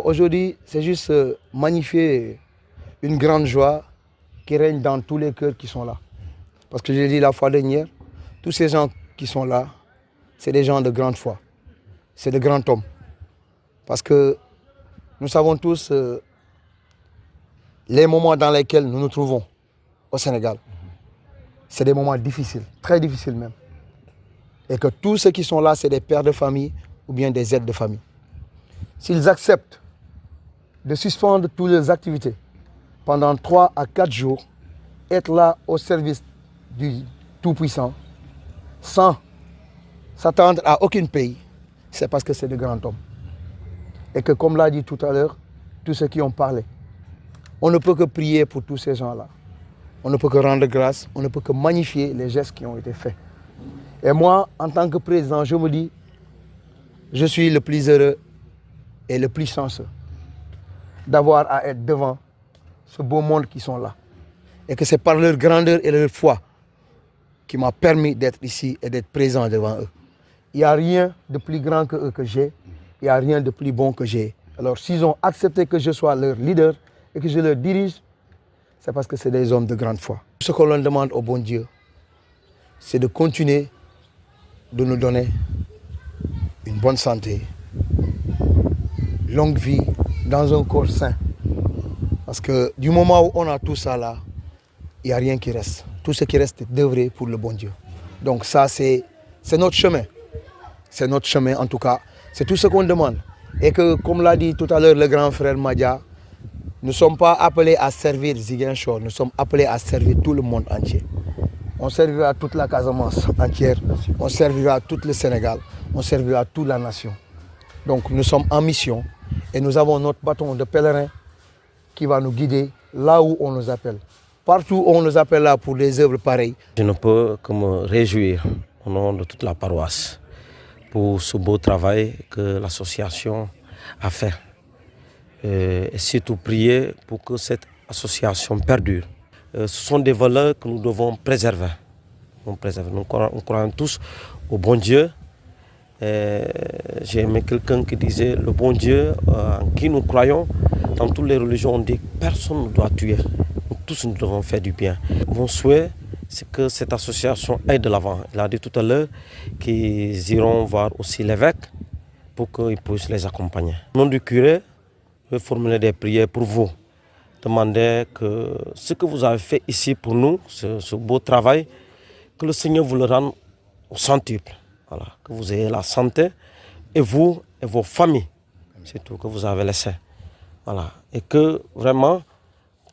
Aujourd'hui, c'est juste magnifier une grande joie qui règne dans tous les cœurs qui sont là. Parce que j'ai dit la fois dernière, tous ces gens qui sont là, c'est des gens de grande foi. C'est de grands hommes. Parce que nous savons tous les moments dans lesquels nous nous trouvons au Sénégal. C'est des moments difficiles, très difficiles même. Et que tous ceux qui sont là, c'est des pères de famille ou bien des aides de famille. S'ils acceptent de suspendre toutes leurs activités pendant 3 à 4 jours, être là au service du Tout-Puissant, sans s'attendre à aucun pays, c'est parce que c'est de grands hommes. Et que comme l'a dit tout à l'heure, tous ceux qui ont parlé, on ne peut que prier pour tous ces gens-là. On ne peut que rendre grâce, on ne peut que magnifier les gestes qui ont été faits. Et moi, en tant que président, je me dis, je suis le plus heureux et le plus chanceux d'avoir à être devant ce beau monde qui sont là. Et que c'est par leur grandeur et leur foi qui m'a permis d'être ici et d'être présent devant eux. Il n'y a rien de plus grand que eux que j'ai. Il n'y a rien de plus bon que j'ai. Alors s'ils ont accepté que je sois leur leader et que je leur dirige, c'est parce que c'est des hommes de grande foi. Ce que l'on demande au bon Dieu, c'est de continuer de nous donner une bonne santé, longue vie, dans un corps sain. Parce que du moment où on a tout ça là, il n'y a rien qui reste. Tout ce qui reste est d'œuvrer pour le bon Dieu. Donc ça, c'est notre chemin. C'est notre chemin en tout cas. C'est tout ce qu'on demande. Et que, comme l'a dit tout à l'heure le grand frère Madia, nous ne sommes pas appelés à servir Ziguinchor, nous sommes appelés à servir tout le monde entier. On servira toute la Casamance entière, on servira tout le Sénégal, on servira toute la nation. Donc nous sommes en mission et nous avons notre bâton de pèlerin qui va nous guider là où on nous appelle. Partout où on nous appelle là pour des œuvres pareilles. Je ne peux que me réjouir au nom de toute la paroisse pour ce beau travail que l'association a fait. Et surtout prier pour que cette association perdure. Ce sont des valeurs que nous devons préserver. Nous croyons tous au bon Dieu. J'ai aimé quelqu'un qui disait le bon Dieu en qui nous croyons. Dans toutes les religions, on dit que personne ne doit tuer. Nous tous, nous devons faire du bien. Mon souhait, c'est que cette association aille de l'avant. Il a dit tout à l'heure qu'ils iront voir aussi l'évêque pour qu'il puisse les accompagner. Au nom du curé, je vais formuler des prières pour vous. Demander que ce que vous avez fait ici pour nous, ce beau travail, que le Seigneur vous le rende au centuple. Voilà, que vous ayez la santé, et vous et vos familles, c'est tout que vous avez laissé. Voilà. Et que vraiment,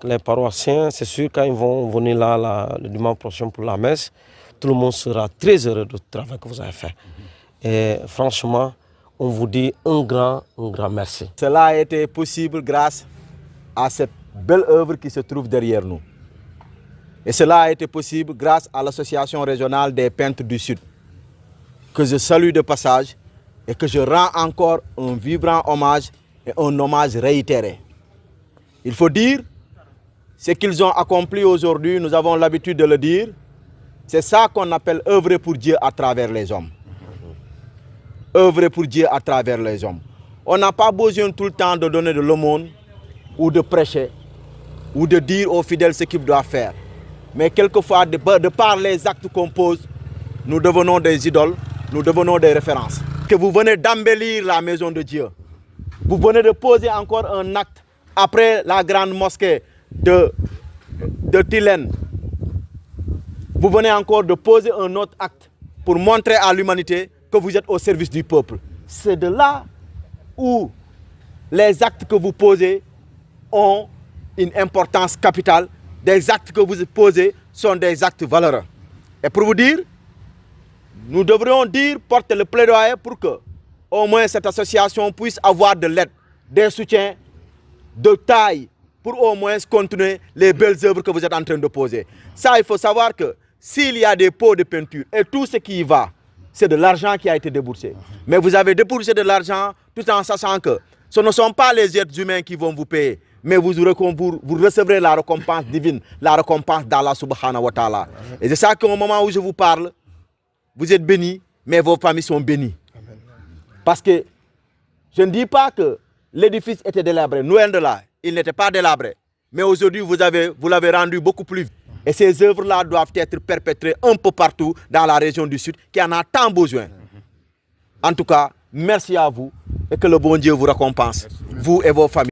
les paroissiens, c'est sûr, quand ils vont venir là le dimanche prochain pour la messe, tout le monde sera très heureux du travail que vous avez fait. Et franchement, on vous dit un grand merci. Cela a été possible grâce à cette belle œuvre qui se trouve derrière nous. Et cela a été possible grâce à l'Association régionale des peintres du Sud, que je salue de passage et que je rends encore un vibrant hommage et un hommage réitéré. Il faut dire, ce qu'ils ont accompli aujourd'hui, nous avons l'habitude de le dire, c'est ça qu'on appelle œuvrer pour Dieu à travers les hommes. Œuvrer pour Dieu à travers les hommes. On n'a pas besoin tout le temps de donner de l'aumône ou de prêcher ou de dire aux fidèles ce qu'ils doivent faire. Mais quelquefois, de par les actes qu'on pose, nous devenons des idoles, nous devenons des références. Que vous venez d'embellir la maison de Dieu. Vous venez de poser encore un acte après la grande mosquée de Tilène. Vous venez encore de poser un autre acte pour montrer à l'humanité que vous êtes au service du peuple. C'est de là où les actes que vous posez ont une importance capitale. Des actes que vous posez sont des actes valeureux. Et pour vous dire, nous devrions porter le plaidoyer pour que au moins cette association puisse avoir de l'aide, des soutiens de taille pour au moins continuer les belles œuvres que vous êtes en train de poser. Ça, il faut savoir que s'il y a des pots de peinture et tout ce qui y va, c'est de l'argent qui a été déboursé. Mais vous avez déboursé de l'argent tout en sachant que ce ne sont pas les êtres humains qui vont vous payer, mais vous recevrez la récompense divine, la récompense d'Allah subhanahu wa ta'ala. Et c'est ça qu'au moment où je vous parle, vous êtes bénis, mais vos familles sont bénies. Parce que je ne dis pas que l'édifice était délabré. Loin de là, il n'était pas délabré. Mais aujourd'hui, vous l'avez rendu beaucoup plus vite. Et ces œuvres-là doivent être perpétrées un peu partout dans la région du Sud, qui en a tant besoin. En tout cas, merci à vous et que le bon Dieu vous récompense, vous et vos familles.